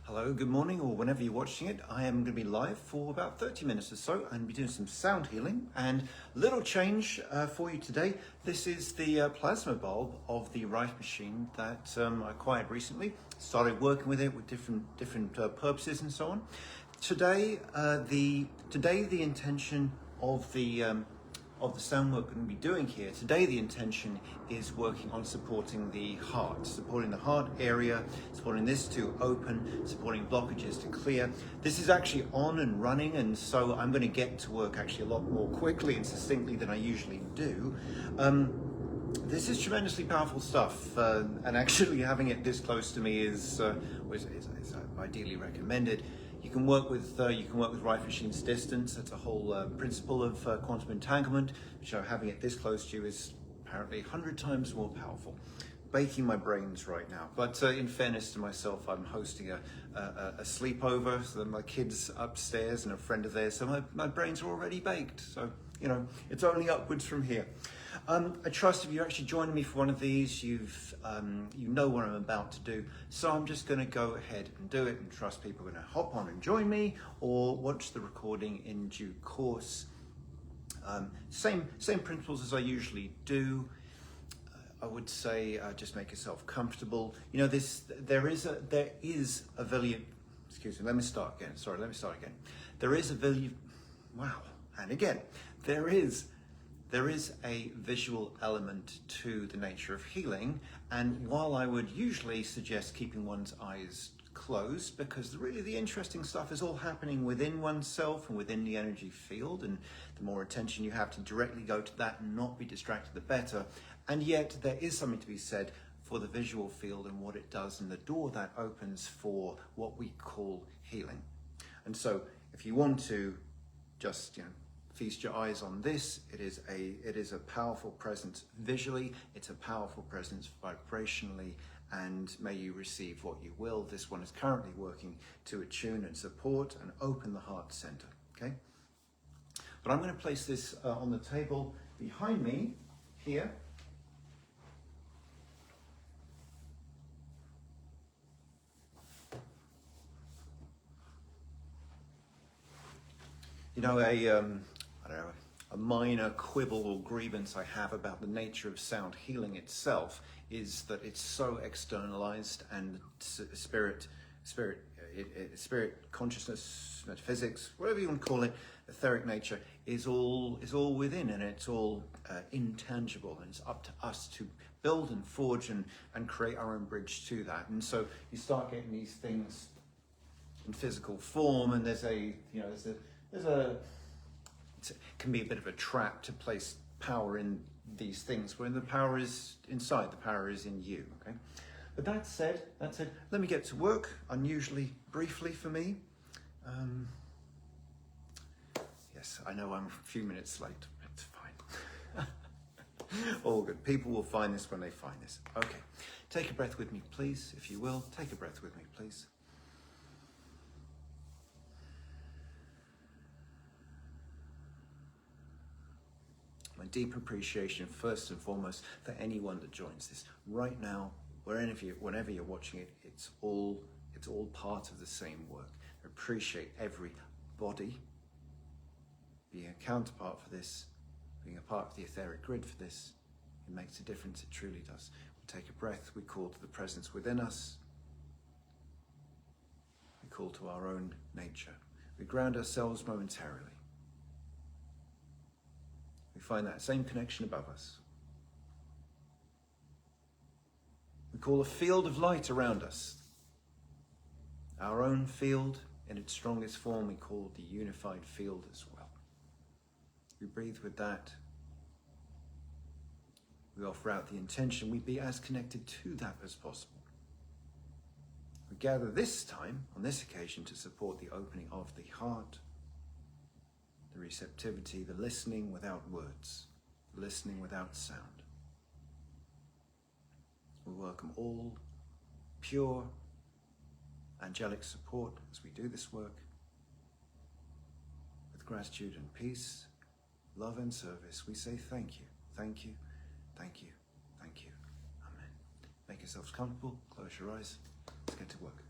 Hello, good morning, or whenever you're watching it. I am going to be live for about 30 minutes or so and be doing some sound healing and little change for you today. This is the plasma bulb of the Rife machine that I acquired recently. Started working with it with different purposes and so on. Today, the intention of the sound work we're going to be doing here. Today the intention is working on supporting the heart area, supporting this to open, supporting blockages to clear. This is actually on and running, and so I'm going to get to work actually a lot more quickly and succinctly than I usually do. This is tremendously powerful stuff, and actually having it this close to me is ideally recommended. You can work with Rife machines distance. That's a whole principle of quantum entanglement, which having it this close to you is apparently 100 times more powerful. Baking my brains right now. But in fairness to myself, I'm hosting a sleepover, so that my kids upstairs and a friend of theirs, so my brains are already baked. So, you know, it's only upwards from here. I trust if you're actually joining me for one of these, you know what I'm about to do. So I'm just going to go ahead and do it and trust people are going to hop on and join me or watch the recording in due course. Same principles as I usually do. I would say just make yourself comfortable. You know, there is a value. Excuse me. Let me start again. Sorry. Let me start again. There is a value. Wow. And again, there is a visual element to the nature of healing, and while I would usually suggest keeping one's eyes closed, because really the interesting stuff is all happening within oneself and within the energy field, and the more attention you have to directly go to that and not be distracted, the better. And yet there is something to be said for the visual field and what it does, and the door that opens for what we call healing. And so if you want to just, feast your eyes on this. It is a powerful presence visually, it's a powerful presence vibrationally, and may you receive what you will. This one is currently working to attune and support and open the heart center, okay? But I'm going to place this on the table behind me here. You know, a minor quibble or grievance I have about the nature of sound healing itself is that it's so externalized, and spirit, consciousness, metaphysics, whatever you want to call it, etheric nature is all within, and it's all intangible, and it's up to us to build and forge and create our own bridge to that. And so you start getting these things in physical form, and it can be a bit of a trap to place power in these things when the power is inside, the power is in you, okay? But that said, let me get to work, unusually briefly for me. Yes, I know I'm a few minutes late, it's fine. All good, people will find this when they find this. Okay, take a breath with me, please, if you will. Take a breath with me, please. My deep appreciation, first and foremost, for anyone that joins this right now, whenever you're watching it. It's all part of the same work. I appreciate every body being a counterpart for this, being a part of the etheric grid for this. It makes a difference. It truly does. We take a breath. We call to the presence within us. We call to our own nature. We ground ourselves momentarily. We find that same connection above us. We call a field of light around us. Our own field, in its strongest form, we call the unified field as well. We breathe with that. We offer out the intention we be as connected to that as possible. We gather this time, on this occasion, to support the opening of the heart, the receptivity, the listening without words, the listening without sound. We welcome all pure, angelic support as we do this work with gratitude and peace, love and service. We say thank you, thank you, thank you, thank you. Amen. Make yourselves comfortable, close your eyes, let's get to work.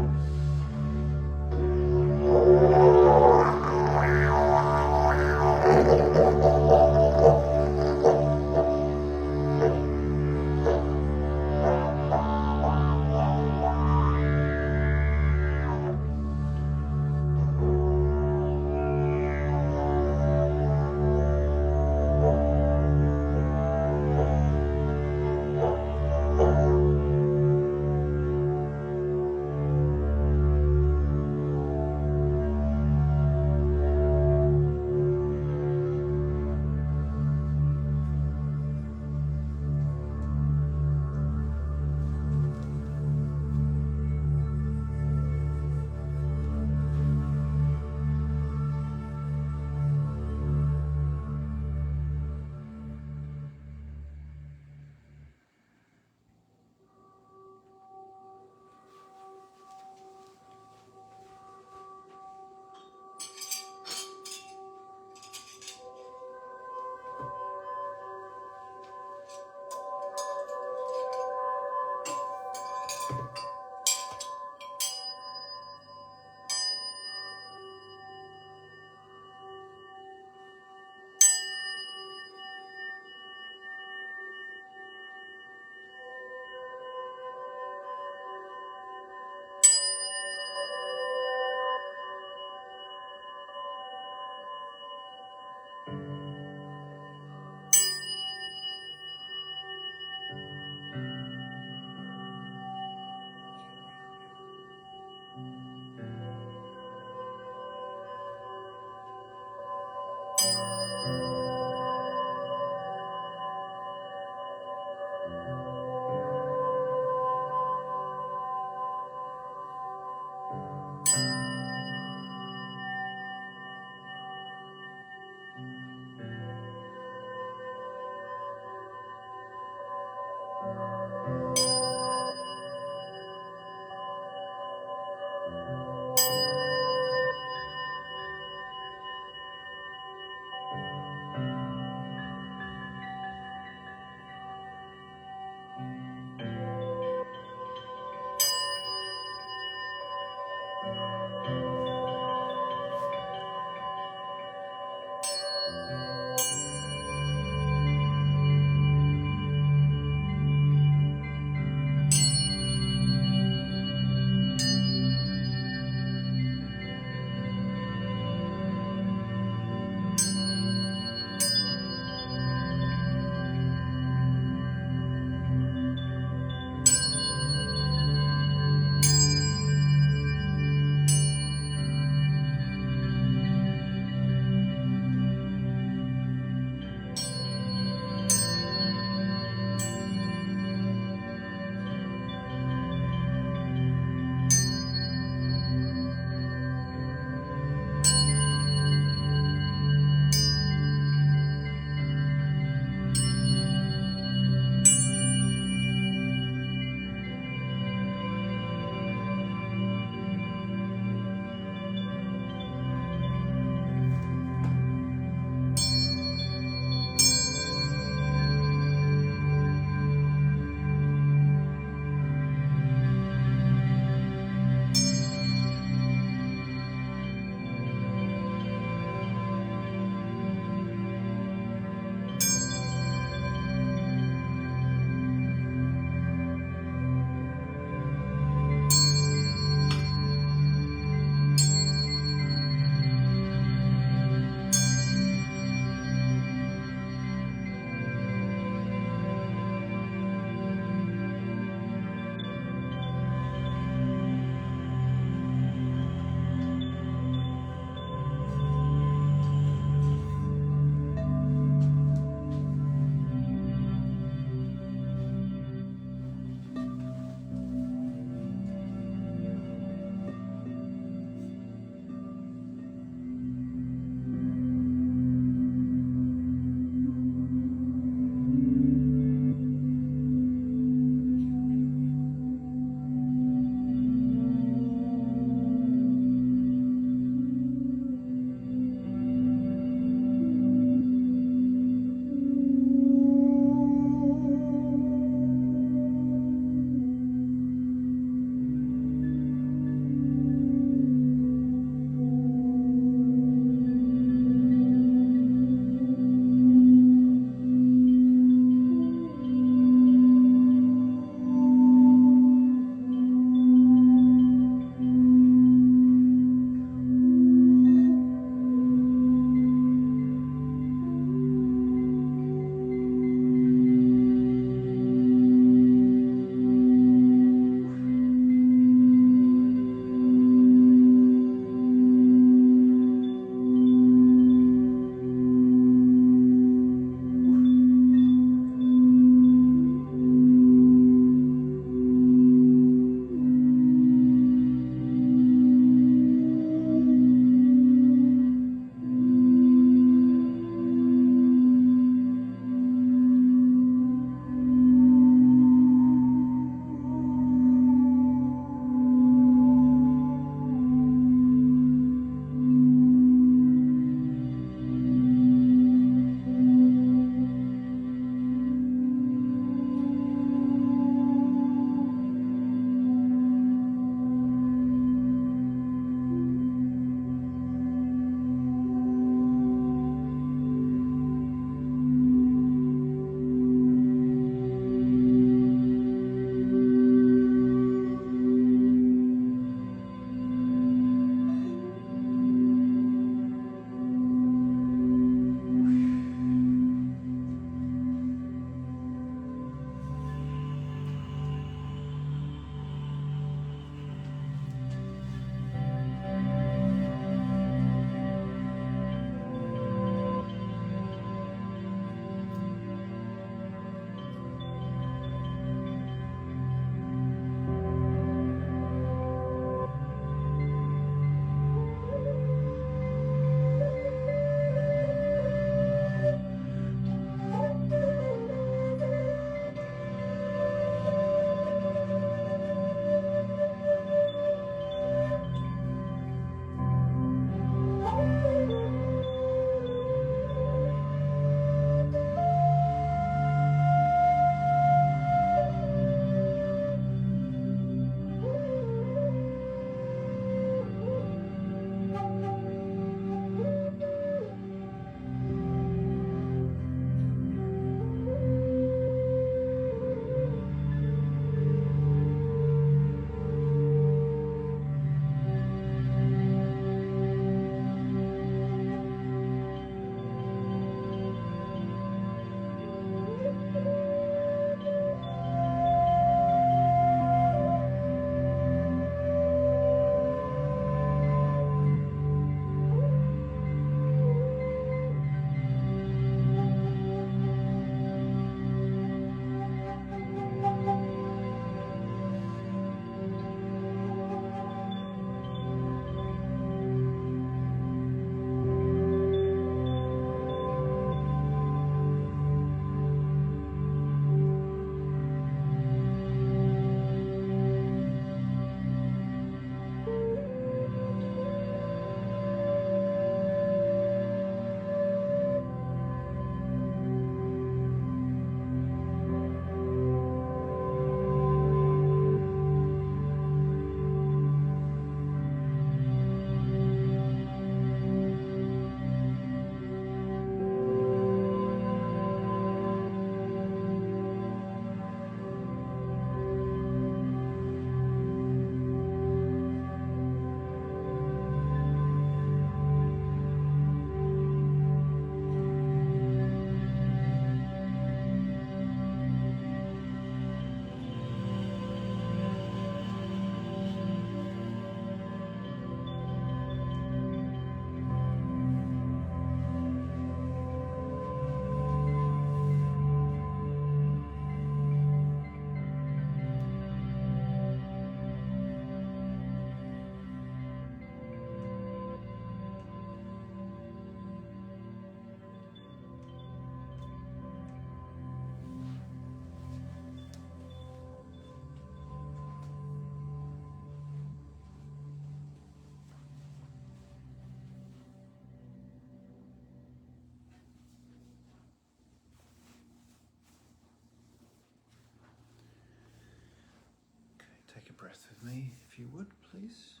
breath with me, if you would, please.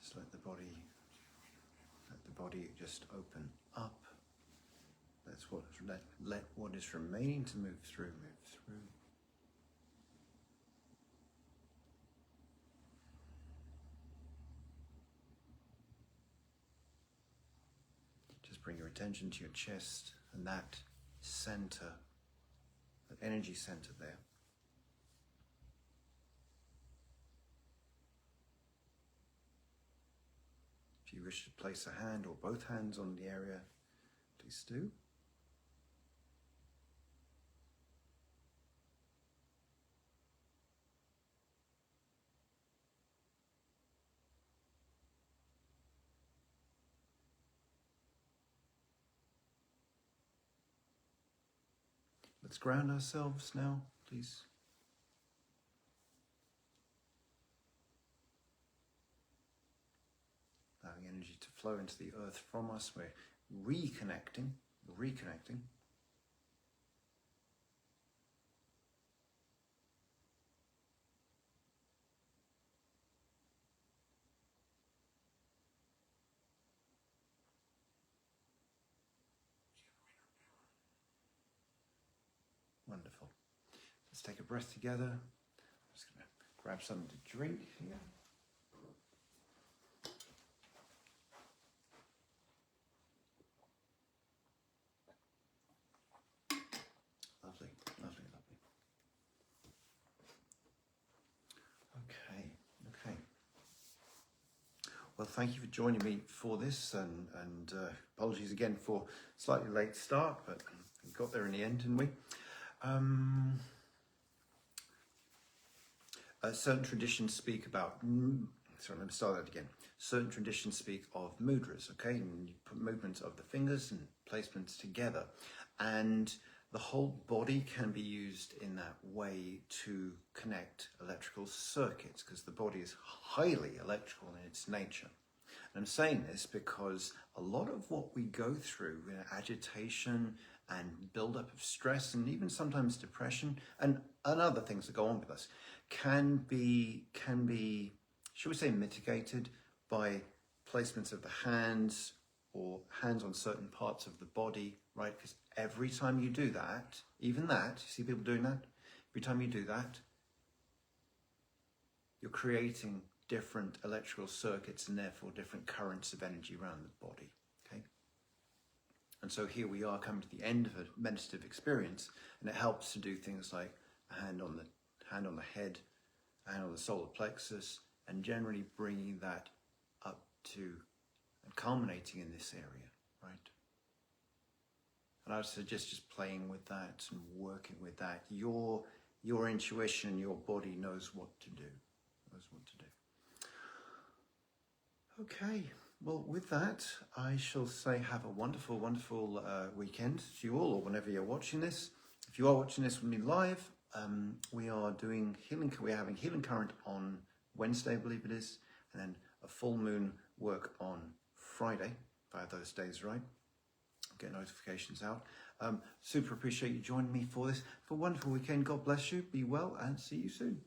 Just let the body just open up. Let what is remaining to move through, move through. Just bring your attention to your chest and that center, that energy center there. If you wish to place a hand or both hands on the area, please do. Let's ground ourselves now, please. Allowing energy to flow into the earth from us. We're reconnecting. Wonderful. Let's take a breath together. I'm just going to grab something to drink here. Lovely. Okay. Well, thank you for joining me for this, and apologies again for slightly late start, but we got there in the end, didn't we? Certain traditions speak about, sorry, let me start that again. Certain traditions speak of mudras, okay? And you put movements of the fingers and placements together. And the whole body can be used in that way to connect electrical circuits, because the body is highly electrical in its nature. And I'm saying this because a lot of what we go through, agitation and build-up of stress, and even sometimes depression, and other things that go on with us, can be, should we say, mitigated by placements of the hands or hands on certain parts of the body, right? Because every time you do that, even that, you see people doing that? Every time you do that, you're creating different electrical circuits and therefore different currents of energy around the body, okay? And so here we are coming to the end of a meditative experience, and it helps to do things like a hand on the head, a hand on the solar plexus, and generally bringing that up to and culminating in this area, right? And I would suggest just playing with that and working with that. Your intuition, your body knows what to do. Okay, well, with that, I shall say have a wonderful, wonderful weekend to you all, or whenever you're watching this. If you are watching this with me live, we are doing healing. We're having Healing Current on Wednesday, I believe it is, and then a full moon work on Friday, if I have those days right. I'll get notifications out. Super appreciate you joining me for this. Have a wonderful weekend. God bless you. Be well, and see you soon.